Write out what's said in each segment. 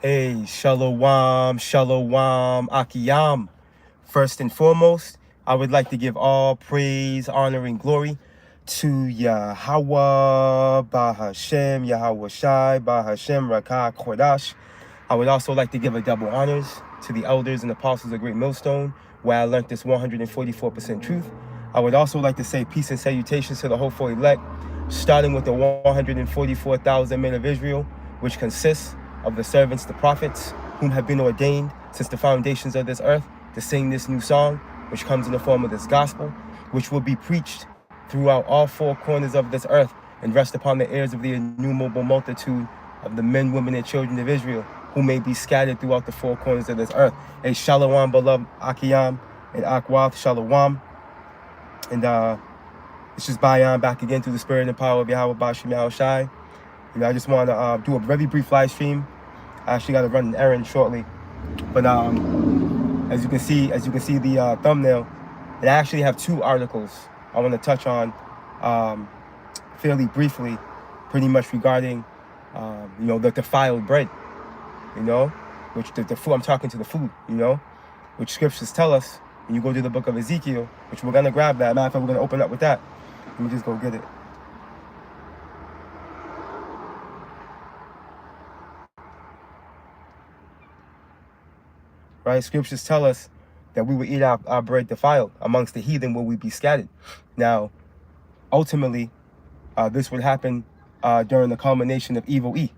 Hey, shalom, shalom, akiyam. First and foremost, I would like to give all praise, honor, and glory to Yahweh, Bahashem, Yahweh Shai, Bahashem, Rakah, Kodash. I would also like to give a double honors to the elders and apostles of Great Millstone, where I learned this 144% truth. I would also like to say peace and salutations to the hopeful elect, starting with the 144,000 men of Israel, which consists of the servants, the prophets, whom have been ordained since the foundations of this earth to sing this new song, which comes in the form of this gospel, which will be preached throughout all four corners of this earth and rest upon the ears of the innumerable multitude of the men, women, and children of Israel who may be scattered throughout the four corners of this earth. A shalom, beloved Akiyam and Akwath, shalom. And it's just Bayan back again through the spirit and power of Yahweh Bashim Yahweh Shai. I just want to do a very brief live stream. I actually got to run an errand shortly. But as you can see the thumbnail, and I actually have two articles I want to touch on fairly briefly, pretty much regarding the defiled bread, which the food, I'm talking to the food, which scriptures tell us when you go to the book of Ezekiel, which we're gonna grab that. Matter of fact, we're gonna open up with that. Let me just go get it. Right? Scriptures tell us that we will eat our bread defiled amongst the heathen will we be scattered. Now, ultimately, this would happen during the culmination of evil E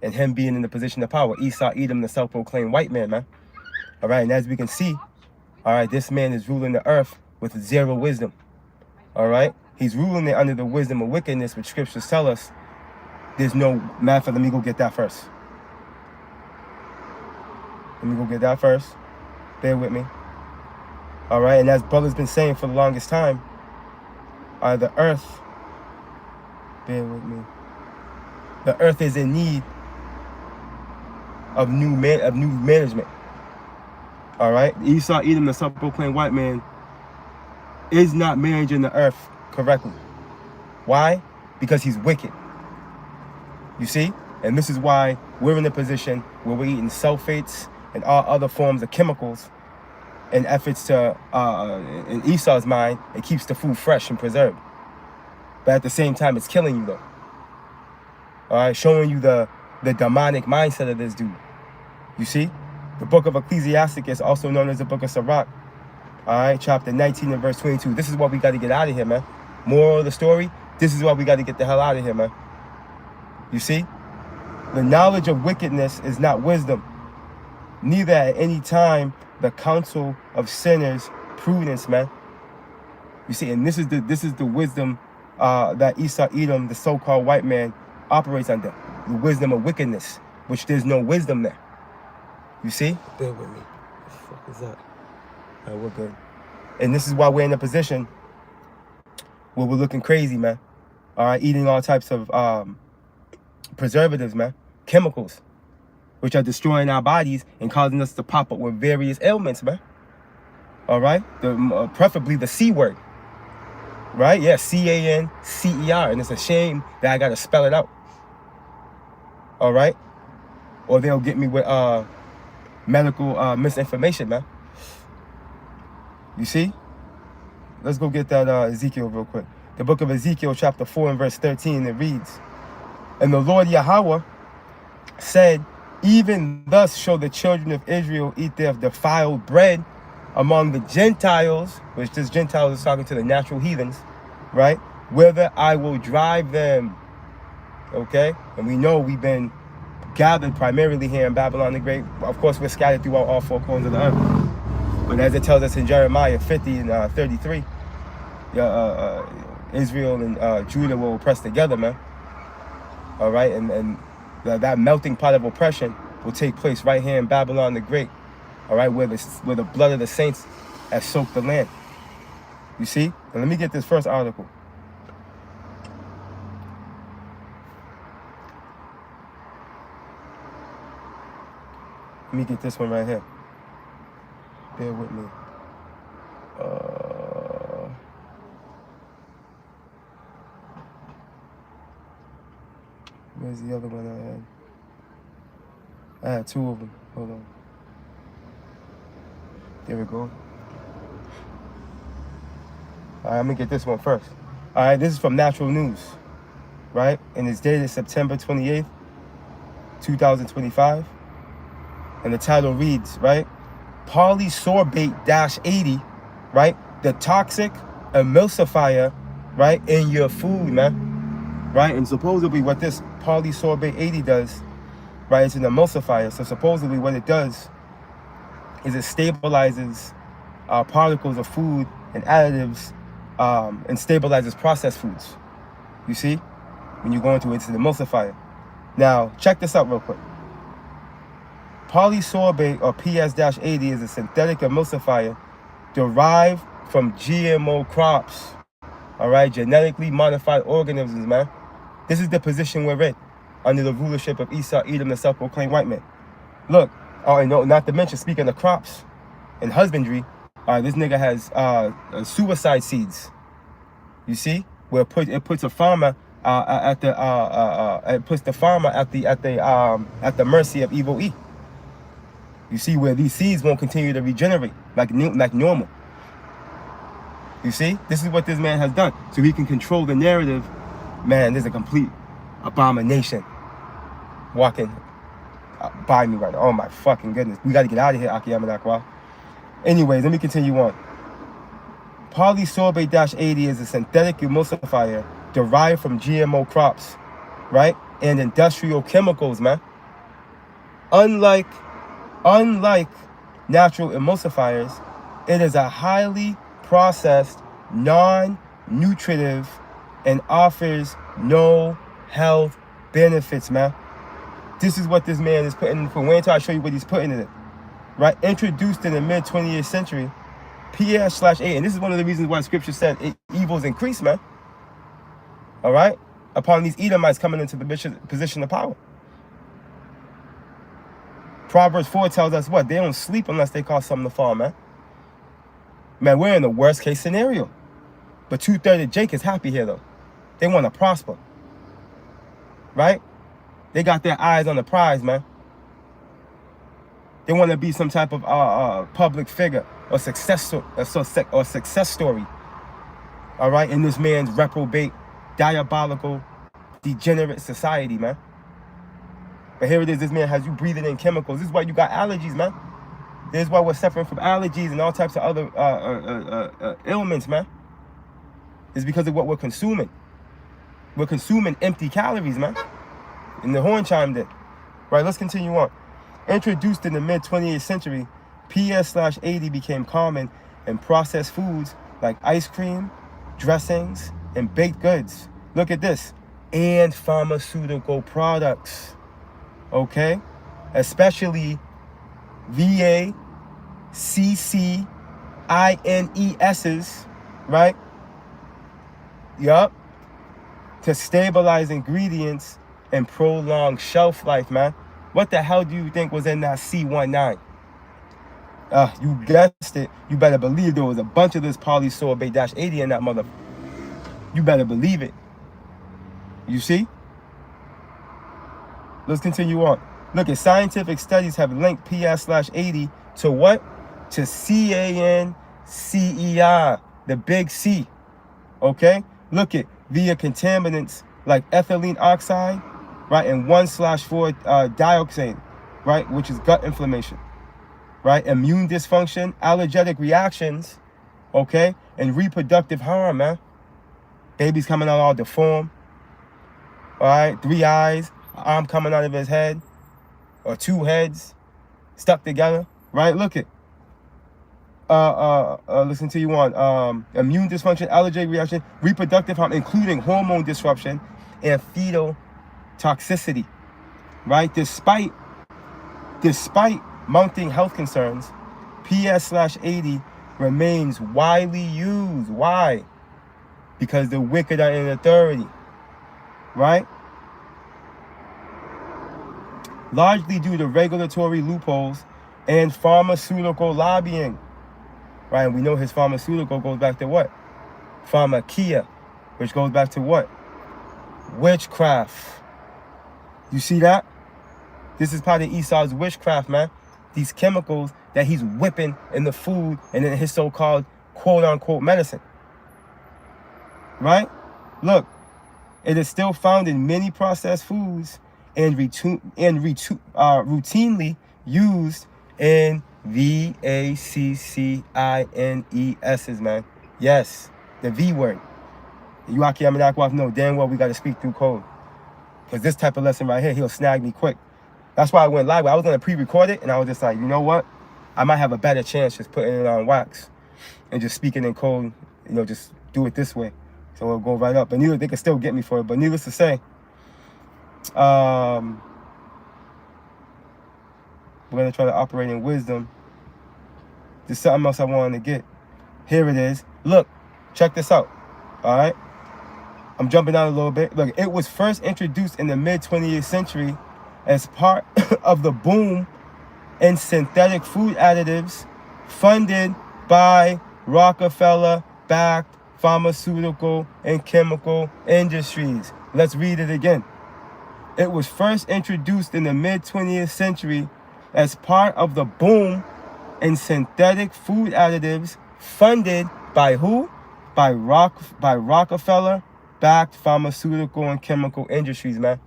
and him being in the position of power. Esau, Edom, the self-proclaimed white man, man. All right, and as we can see, all right, this man is ruling the earth with zero wisdom. All right, he's ruling it under the wisdom of wickedness, which scriptures tell us there's no matter. Let me go get that first. Bear with me. All right, and as brother's been saying for the longest time, the earth, bear with me, the earth is in need of new management. All right, Esau, Edom, the self-proclaimed white man, is not managing the earth correctly. Why? Because he's wicked. You see? And this is why we're in a position where we're eating sulfates and all other forms of chemicals in efforts to, in Esau's mind, it keeps the food fresh and preserved. But at the same time, it's killing you though. All right, showing you the demonic mindset of this dude. You see? The book of Ecclesiasticus, also known as the book of Sirach, all right, chapter 19 and verse 22. This is what we got to get out of here, man. Moral of the story, this is why we got to get the hell out of here, man. You see? The knowledge of wickedness is not wisdom, neither at any time the counsel of sinners prudence, man. You see, and this is the wisdom that Esau, Edom, the so-called white man, operates under. The wisdom of wickedness, which there's no wisdom there. You see? Bear with me. What the fuck is that? All right, we're good. And this is why we're in a position where we're looking crazy, man. All right, eating all types of preservatives, man, chemicals, which are destroying our bodies and causing us to pop up with various ailments, man. All right, preferably the C word, right? Yeah, CANCER, and it's a shame that I gotta spell it out. All right, or they'll get me with medical misinformation, man. You see? Let's go get that Ezekiel real quick. The book of Ezekiel, chapter 4 and verse 13, it reads, "And the Lord Yahweh said, even thus shall the children of Israel eat their defiled bread among the Gentiles," which this Gentiles is talking to the natural heathens, right? "Whither I will drive them." Okay? And we know we've been gathered primarily here in Babylon the Great. Of course, we're scattered throughout all four corners of the earth. But as it tells us in Jeremiah 50 and 33, Israel and Judah will press together, man. All right, and that melting pot of oppression will take place right here in Babylon the Great. All right, where the blood of the saints has soaked the land. You see? And let me get this first article. Let me get this one right here. Bear with me. Where's the other one I had? I had two of them. Hold on. There we go. All right, I'm gonna get this one first. All right, this is from Natural News, right? And it's dated September 28th, 2025. And the title reads, right? Polysorbate-80, right? The toxic emulsifier, right? In your food, man. Right? And supposedly what this polysorbate-80 does, right? It's an emulsifier. So supposedly what it does is it stabilizes particles of food and additives and stabilizes processed foods. You see? When you go into it, it's an emulsifier. Now, check this out real quick. Polysorbate, or PS-80, is a synthetic emulsifier derived from GMO crops. All right? Genetically modified organisms, man. This is the position we're in under the rulership of Esau, Edom, the self-proclaimed white man. Look, and no, not to mention, speaking of crops and husbandry, this nigga has suicide seeds. You see, where it puts a farmer it puts the farmer at the mercy of evil E. You see, where these seeds won't continue to regenerate like normal. You see, this is what this man has done, so he can control the narrative. Man, this is a complete abomination walking by me right now. Oh my fucking goodness, we got to get out of here, Akiyamanakwa. Anyways, let me continue on. Polysorbate-80 is a synthetic emulsifier derived from GMO crops, right? And industrial chemicals, man. Unlike natural emulsifiers, it is a highly processed, non-nutritive, and offers no health benefits, man. This is what this man is putting in. Wait until I show you what he's putting in it. Right? Introduced in the mid-20th century, PS/8, and this is one of the reasons why Scripture said evils increase, man. All right? Upon these Edomites coming into the position of power. Proverbs 4 tells us what? They don't sleep unless they cause something to fall, man. Man, we're in the worst case scenario. But 2/3 of Jake is happy here, though. They want to prosper. Right? They got their eyes on the prize, man. They want to be some type of public figure or success story. All right? In this man's reprobate, diabolical, degenerate society, man. But here it is, this man has you breathing in chemicals. This is why you got allergies, man. This is why we're suffering from allergies and all types of other ailments, man. It's because of what we're consuming. We're consuming empty calories, man. And the horn chimed in. Right, let's continue on. Introduced in the mid-20th century, PS/80 became common in processed foods like ice cream, dressings, and baked goods. Look at this. And pharmaceutical products. Okay? Especially VACCINESs, right? Yup. To stabilize ingredients and prolong shelf life, man. What the hell do you think was in that C19? You guessed it. You better believe there was a bunch of this polysorbate-80 in that mother. You better believe it. You see? Let's continue on. Look, at scientific studies have linked PS/80 to what? To CANCEI, the big C. Okay? Look at via contaminants like ethylene oxide, right, and 1/4 dioxane, right, which is gut inflammation, right, immune dysfunction, allergic reactions, okay, and reproductive harm, man. Baby's coming out all deformed, all right, 3 eyes, arm coming out of his head, or 2 heads stuck together, right? Look at. Listen to you on immune dysfunction, allergic reaction, reproductive harm, including hormone disruption and fetal toxicity, right? Despite mounting health concerns, PS/80 remains widely used. Why? Because the wicked are in authority, right? Largely due to regulatory loopholes and pharmaceutical lobbying. Right, and we know his pharmaceutical goes back to what? Pharmakia, which goes back to what? Witchcraft. You see that? This is part of Esau's witchcraft, man. These chemicals that he's whipping in the food and in his so-called quote-unquote medicine. Right? Look, it is still found in many processed foods and routinely used in VACCINESs, man. Yes, the V word. You know damn well we got to speak through code. Because this type of lesson right here, he'll snag me quick. That's why I went live. I was going to pre-record it, and I was just like, you know what? I might have a better chance just putting it on wax and just speaking in code, just do it this way. So it'll go right up. But they can still get me for it. But needless to say, we're going to try to operate in wisdom. There's something else I wanted to get. Here it is. Look, check this out. All right? I'm jumping down a little bit. Look, it was first introduced in the mid-20th century as part of the boom in synthetic food additives funded by Rockefeller-backed pharmaceutical and chemical industries. Let's read it again. It was first introduced in the mid-20th century as part of the boom in synthetic food additives funded by who? By Rockefeller-backed pharmaceutical and chemical industries, man.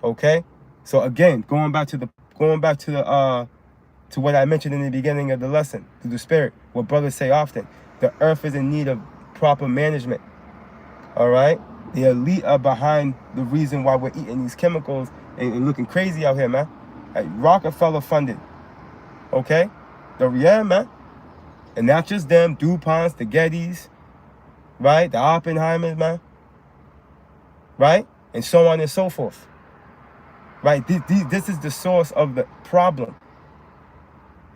Okay? So again, going back to what I mentioned in the beginning of the lesson, through the spirit, what brothers say often, the earth is in need of proper management. All right? The elite are behind the reason why we're eating these chemicals and looking crazy out here, man. Like Rockefeller funded. Okay? Yeah, man. And not just them, DuPonts, the Gettys, right? The Oppenheimers, man. Right? And so on and so forth. Right? This is the source of the problem.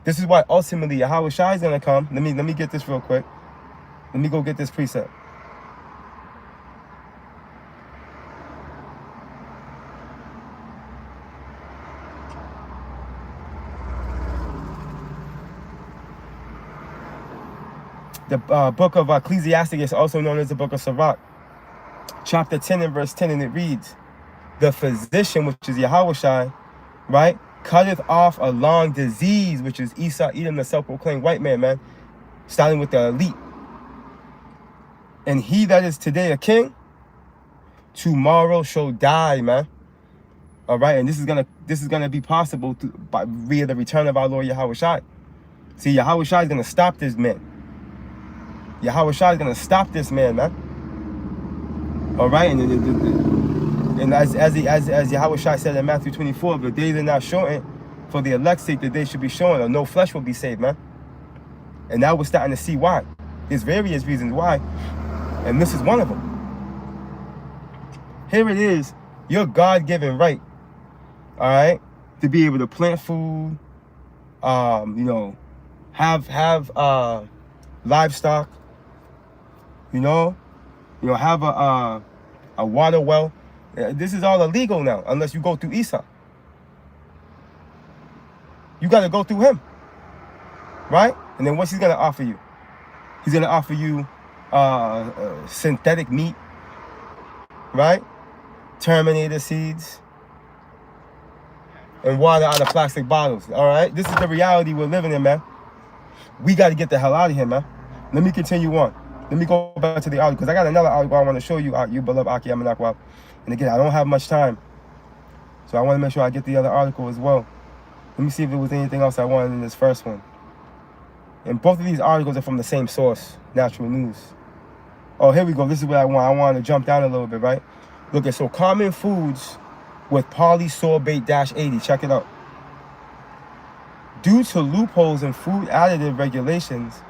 This is why ultimately Yahweh Shai is going to come. Let me get this real quick. Let me go get this precept. The book of Ecclesiastes, also known as the book of Sirach, chapter 10 and verse 10, and it reads, the physician, which is Yahweh Shai, right, cutteth off a long disease, which is Esau, Edom, the self-proclaimed white man, starting with the elite. And he that is today a king, tomorrow shall die, man. All right, and this is gonna be possible via the return of our Lord Yahweh Shai. See, Yahweh Shai is gonna stop this man. Yahweh Shai is gonna stop this man, man. All right, and as Yahweh Shai said in Matthew 24, the days are not shortened for the elect's sake, the day should be shortened, or no flesh will be saved, man. And now we're starting to see why. There's various reasons why, and this is one of them. Here it is, your God-given right, all right, to be able to plant food, have livestock, have a water well. This is all illegal now, unless you go through Esau. You got to go through him, right? And then what's he going to offer you? He's going to offer you synthetic meat, right? Terminator seeds, and water out of plastic bottles, all right? This is the reality we're living in, man. We got to get the hell out of here, man. Let me continue on. Let me go back to the article, because I got another article I want to show you, you beloved Aki Amanakwa. And again, I don't have much time, so I want to make sure I get the other article as well. Let me see if there was anything else I wanted in this first one. And both of these articles are from the same source, Natural News. Oh, here we go. This is what I want. I want to jump down a little bit, right? Look at, so common foods with polysorbate-80. Check it out. Due to loopholes in food additive regulations,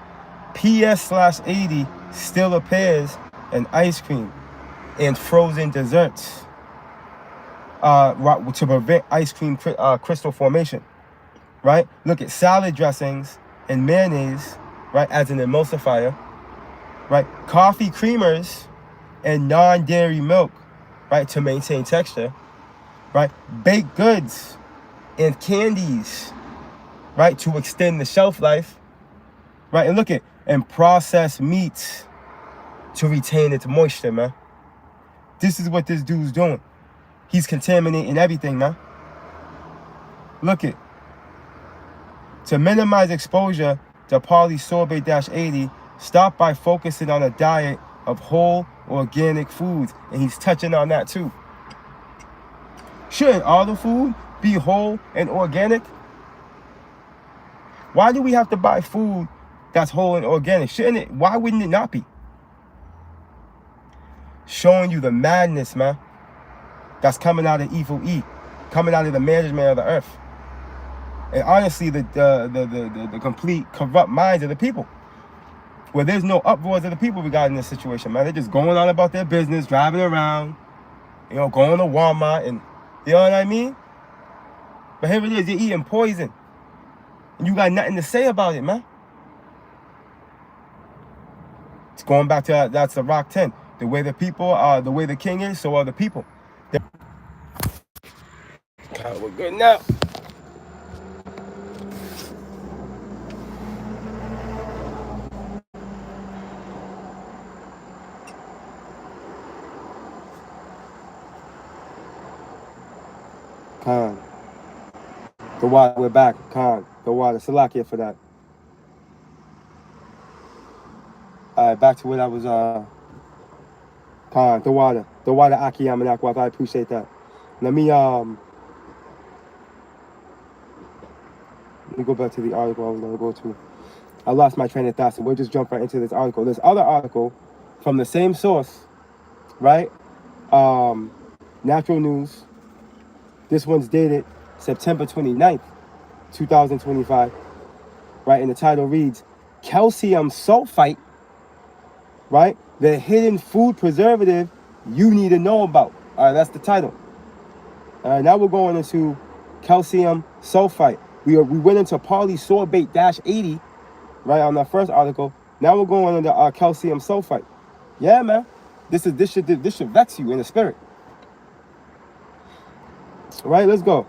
PS/80 still appears in ice cream and frozen desserts to prevent ice cream crystal formation, right? Look at salad dressings and mayonnaise, right, as an emulsifier, right? Coffee creamers and non-dairy milk, right, to maintain texture, right? Baked goods and candies, right, to extend the shelf life, right? And look at, and processed meats to retain its moisture, man. This is what this dude's doing. He's contaminating everything, man. Look it. To minimize exposure to polysorbate-80, stop by focusing on a diet of whole organic foods. And he's touching on that too. Shouldn't all the food be whole and organic? Why do we have to buy food that's whole and organic? Shouldn't it? Why wouldn't it not be? Showing you the madness, man, that's coming out of evil E, coming out of the management of the earth. And honestly, the complete corrupt minds of the people. Where there's no uproars of the people regarding this situation, man. They're just going on about their business, driving around, going to Walmart, and you know what I mean? But here it is, you're eating poison. And you got nothing to say about it, man. It's going back to that's the Rock 10. The way the people are, the way the king is, so are the people. God, we're good now. Khan. The water, we're back. Khan. The water. Salakia for that. Alright, back to what I was Khan, the water. The water Akiyam and Akwaf. I appreciate that. Let me go back to the article I was gonna go to. I lost my train of thought, so we'll just jump right into this article. This other article from the same source, right? Natural News. This one's dated September 29th, 2025, right? And the title reads, Calcium Sulfite, right? The hidden food preservative you need to know about. All right, that's the title. All right, now we're going into calcium sulfite. We went into polysorbate-80, right, on that first article. Now we're going into calcium sulfite. Yeah, man. This should vex you in the spirit. All right, let's go.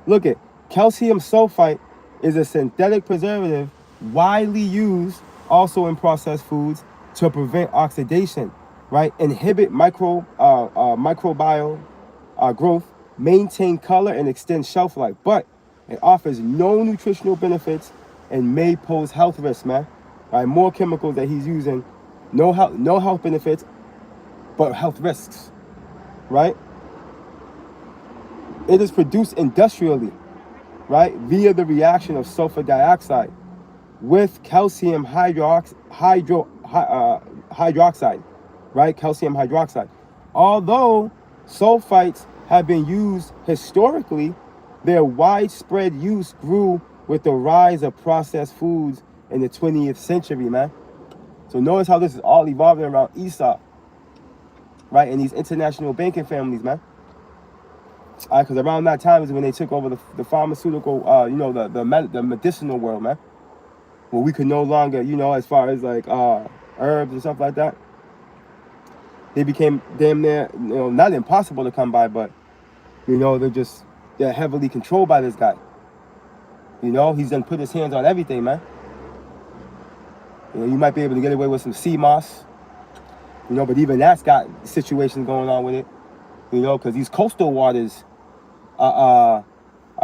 Look at calcium sulfite is a synthetic preservative widely used also in processed foods to prevent oxidation, right? Inhibit microbial growth, maintain color, and extend shelf life. But it offers no nutritional benefits and may pose health risks, man. All right, more chemicals that he's using, no health benefits, but health risks, right? It is produced industrially, right, via the reaction of sulfur dioxide with calcium hydroxide, right? Calcium hydroxide. Although sulfites have been used historically, their widespread use grew with the rise of processed foods in the 20th century, man. So notice how this is all evolving around Esau, right? And these international banking families, man. Because around that time is when they took over the pharmaceutical, the medicinal world, man. Where we could no longer, as far as like herbs and stuff like that, they became damn near, not impossible to come by, but they're heavily controlled by this guy. He's done put his hands on everything, man. You might be able to get away with some sea moss, but even that's got situations going on with it, because these coastal waters are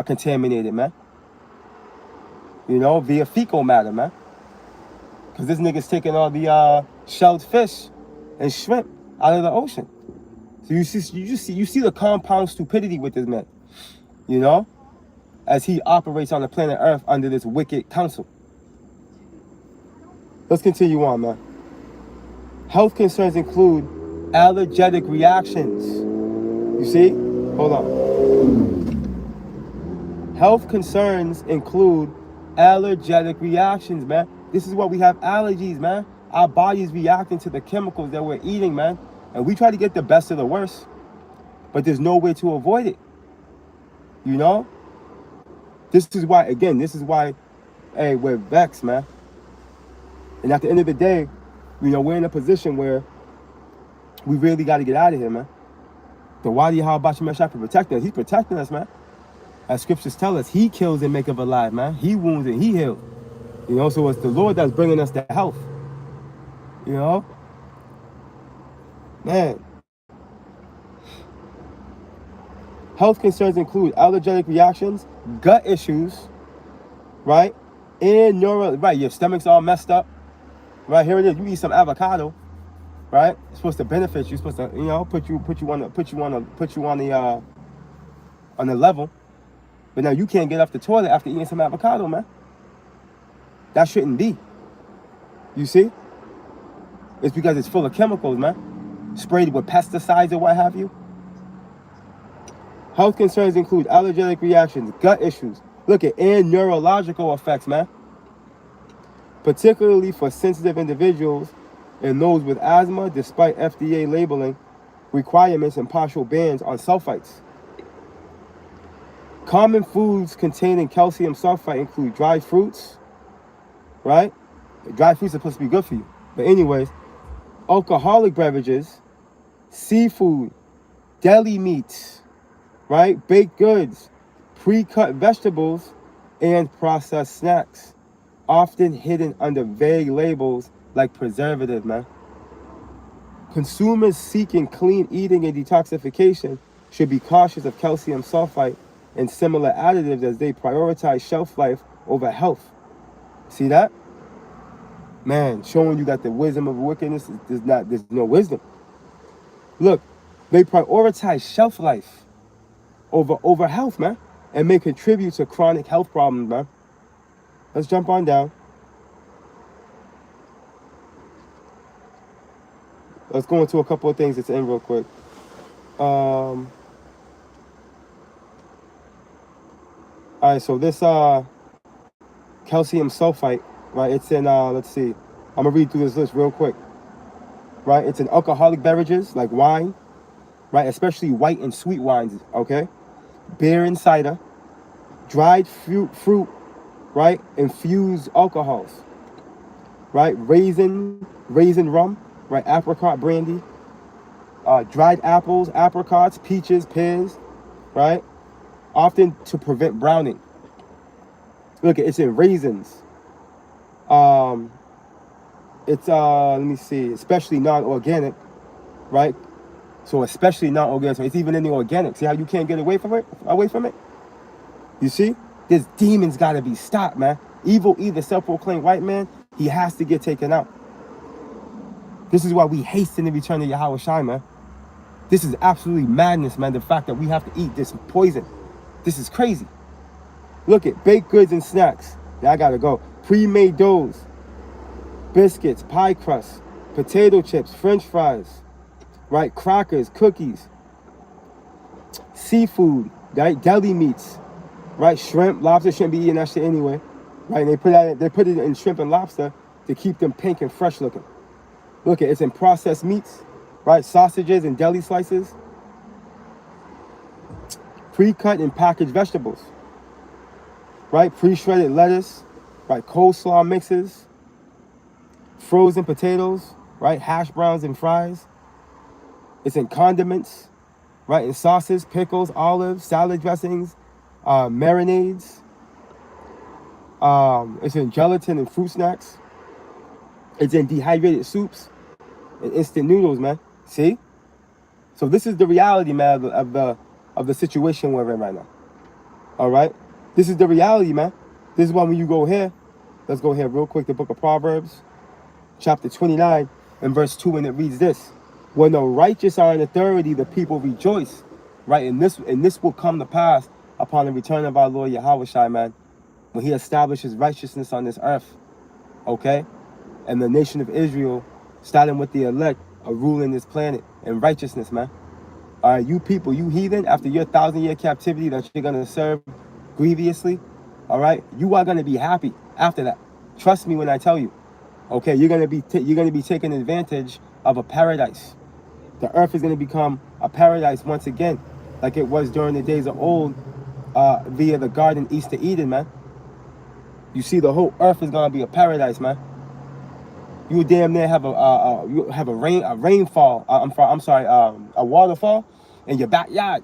contaminated, man. Via fecal matter, man. Because this nigga's taking all the shelled fish and shrimp out of the ocean. So you see the compound stupidity with this man, as he operates on the planet Earth under this wicked council. Let's continue on, man. Health concerns include allergenic reactions. You see? Hold on. Health concerns include allergenic reactions, man. This is what we have allergies, man. Our body's reacting to the chemicals that we're eating, man. And we try to get the best of the worst. But there's no way to avoid it. This is why, hey, we're vexed, man. And at the end of the day, we're in a position where we really got to get out of here, man. The Wadi Yahweh Shah can protect us. He's protecting us, man. As scriptures tell us, he kills and maketh alive, man. He wounds and he heals. So it's the Lord that's bringing us the health. Man. Health concerns include allergenic reactions, gut issues, right? And right, your stomach's all messed up. Right, here it is. You eat some avocado, right? It's supposed to benefit you. It's supposed to, put you on the level. But now you can't get off the toilet after eating some avocado, man. That shouldn't be. You see? It's because it's full of chemicals, man. Sprayed with pesticides or what have you. Health concerns include allergic reactions, gut issues. Look at and neurological effects, man. Particularly for sensitive individuals and those with asthma, despite FDA labeling requirements and partial bans on sulfites. Common foods containing calcium sulfite include dried fruits, right? Dried fruits are supposed to be good for you. But anyways, alcoholic beverages, seafood, deli meats, right? Baked goods, pre-cut vegetables, and processed snacks, often hidden under vague labels like preservative, man. Consumers seeking clean eating and detoxification should be cautious of calcium sulfite and similar additives as they prioritize shelf life over health. See that? Man, showing you that the wisdom of wickedness there's no wisdom. Look, they prioritize shelf life over health, man, and may contribute to chronic health problems, man. Let's jump on down. Let's go into a couple of things that's in real quick. All right, so this calcium sulfite, right? It's in let's see. I'm gonna read through this list real quick. Right? It's in alcoholic beverages like wine, right? Especially white and sweet wines, okay? Beer and cider, dried fruit, right? Infused alcohols, right? Raisin rum, right? Apricot brandy, dried apples, apricots, peaches, pears, right? Often to prevent browning. Look, it's in raisins. It's let me see, especially non-organic, right? So especially non-organic. So it's even in the organic. See how you can't get away from it? You see? This demon's got to be stopped, man. Evil, either self-proclaimed white man, he has to get taken out. This is why we hasten the return of Yahweh Shai, man. This is absolutely madness, man. The fact that we have to eat this poison. This is crazy. Look at baked goods and snacks. Now I got to go. Pre-made doughs, biscuits, pie crust, potato chips, french fries, right? Crackers, cookies, seafood, right? Deli meats, right? Shrimp, lobster, shouldn't be eating that shit anyway, right? And they put it in shrimp and lobster to keep them pink and fresh looking. Look at it's in processed meats, right? Sausages and deli slices, pre-cut and packaged vegetables, right? Pre-shredded lettuce, right? Coleslaw mixes, frozen potatoes, right? Hash browns and fries. It's in condiments, right? In sauces, pickles, olives, salad dressings, marinades. It's in gelatin and fruit snacks. It's in dehydrated soups and instant noodles, man. See? So this is the reality, man, of the situation we're in right now. All right? This is the reality, man. This is why when you go here, let's go here real quick, the book of Proverbs, chapter 29 and verse 2, and it reads this: when the righteous are in authority, the people rejoice, right? And this will come to pass upon the return of our Lord Yahweh Shai, man, when he establishes righteousness on this earth, okay? And the nation of Israel, starting with the elect, are ruling this planet in righteousness, man. All right, you people, you heathen, after your 1,000-year captivity that you're going to serve grievously, all right, you are going to be happy after that. Trust me when I tell you. Okay, you're gonna be taking advantage of a paradise. The earth is gonna become a paradise once again, like it was during the days of old, via the garden east of Eden, man. You see, the whole earth is gonna be a paradise, man. You would damn near have a rainfall. A waterfall in your backyard.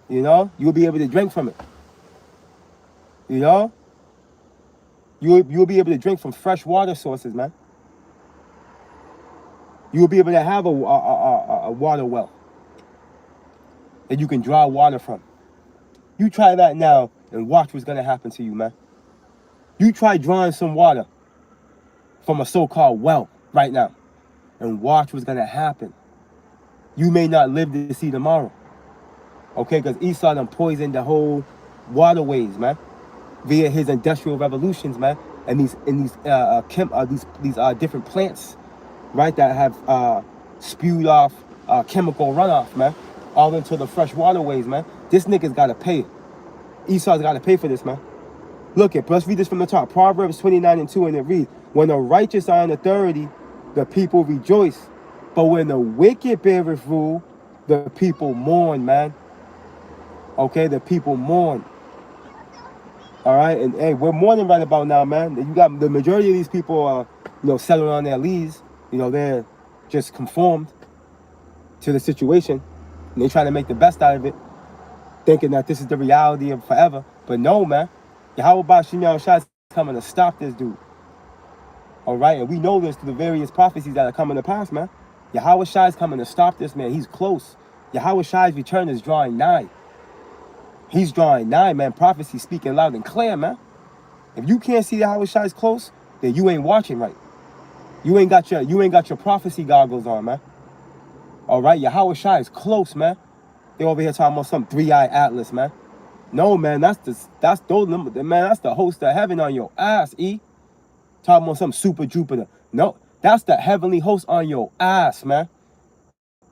You know, you'll be able to drink from it. You know. You'll be able to drink from fresh water sources, man. You'll be able to have a water well that you can draw water from. You try that now and watch what's gonna happen to you, man. You try drawing some water from a so-called well right now, and watch what's gonna happen. You may not live to see tomorrow. Okay, because Esau done poisoned the whole waterways, man, via his industrial revolutions, man, and these different plants, right, that have spewed off chemical runoff, man, all into the fresh waterways, man. This nigga's gotta pay. Esau's gotta pay for this, man. Look at, let's read this from the top. Proverbs 29:2, and it reads, when the righteous are in authority, the people rejoice. But when the wicked beareth rule, the people mourn, man. Okay, the people mourn. All right, and hey, we're mourning right about now, man. You got the majority of these people, settling on their leads. They're just conformed to the situation, and they try to make the best out of it, thinking that this is the reality of forever. But no, man. Yahweh Bashim Yahushua is coming to stop this dude. All right, and we know this through the various prophecies that are coming to pass, man. Yahweh Shai is coming to stop this, man. He's close. Yahweh Shai's return is drawing nigh. He's drawing nigh, man. Prophecy speaking loud and clear, man. If you can't see Yahweh Shai's close, then you ain't watching right. You ain't got your prophecy goggles on, man. All right, Yahweh Shai is close, man. They over here talking about some 3-eye atlas, man. No, man, that's the host of heaven on your ass, E. Talking about some super Jupiter. No, that's the heavenly host on your ass, man.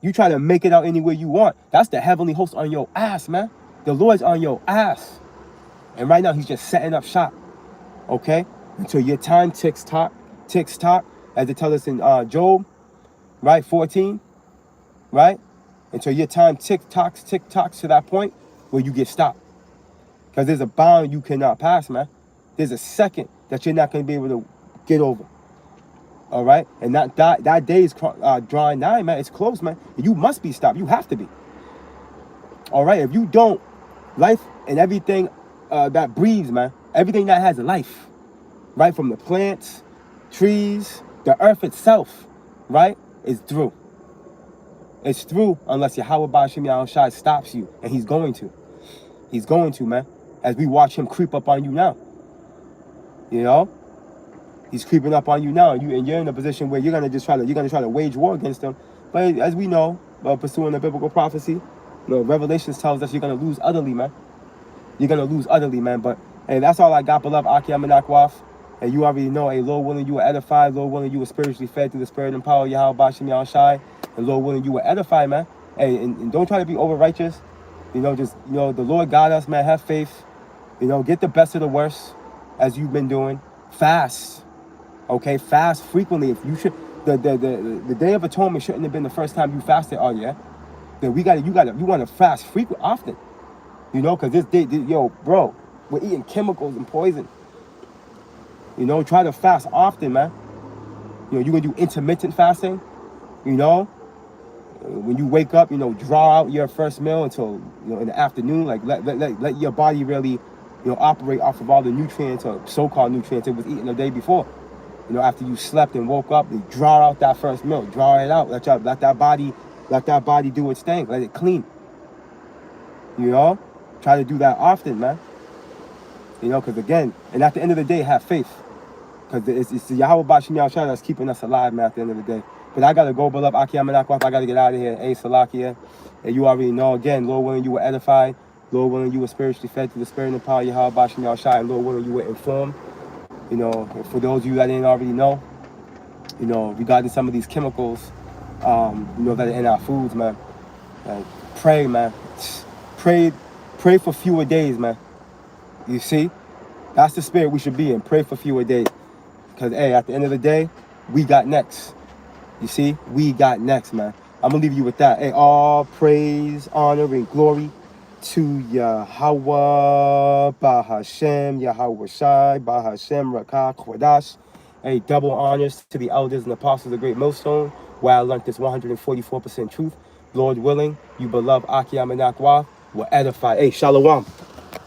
You try to make it out anywhere you want. That's the heavenly host on your ass, man. The Lord's on your ass. And right now, he's just setting up shop. Okay? Until your time ticks tock, as they tell us in Job, right? 14, right? Until your time tick tocks to that point where you get stopped. Because there's a bound you cannot pass, man. There's a second that you're not going to be able to get over. All right? And that day is drawing nigh, man. It's close, man. You must be stopped. You have to be. All right? If you don't, life and everything that breathes, man, everything that has life, right, from the plants, trees, the earth itself, right, is through. It's through unless Yahweh Bashim Yahushua stops you. And he's going to. He's going to, man. As we watch him creep up on you now. He's creeping up on you now, and you're in a position where you're gonna try to wage war against him. But as we know, pursuing the biblical prophecy, Revelations tells us you're gonna lose utterly, man. You're gonna lose utterly, man. But hey, that's all I got, beloved Akiyam and Akwaf. And you already know, hey, Lord willing, you were edified. Lord willing, you were spiritually fed through the spirit and power of Yahweh Bashim Yahushai. And Lord willing, you were edified, man. Hey, and don't try to be over righteous. The Lord got us, man. Have faith. Get the best of the worst, as you've been doing. Fast. Okay, fast frequently. If you should, the Day of Atonement shouldn't have been the first time you fasted, yeah? Then you want to fast often. Because this day, bro, we're eating chemicals and poison. Try to fast often, man. You're gonna do intermittent fasting. When you wake up, draw out your first meal until in the afternoon. Like let your body really, operate off of all the nutrients or so-called nutrients it was eating the day before. After you slept and woke up, you draw out that first meal, draw it out. Let that body do its thing. Let it clean. Try to do that often, man. Because again, and at the end of the day, have faith. Because it's the Yahweh Bashim Yahushua that's keeping us alive, man, at the end of the day. But I got to go, beloved Akiyam and Akwaf. I got to get out of here. Hey, Salakia. And you already know, again, Lord willing, you were edified. Lord willing, you were spiritually fed through the spirit and power of Yahweh Bashim Yahushua. And Lord willing, you were informed. For those of you that didn't already know, regarding some of these chemicals, that are in our foods, man. Pray, man. Pray for fewer days, man. You see? That's the spirit we should be in. Pray for fewer days. Because, hey, at the end of the day, we got next. You see? We got next, man. I'm going to leave you with that. Hey, all praise, honor, and glory to Yahweh, Bahashem, Yahweh Shai, Bahashem, Rakah, Kodash. Hey, double honors to the elders and apostles of the Great Millstone, where I learned this 144% truth. Lord willing, you beloved Akiyam and Akwaf will edify. Hey, Shalom.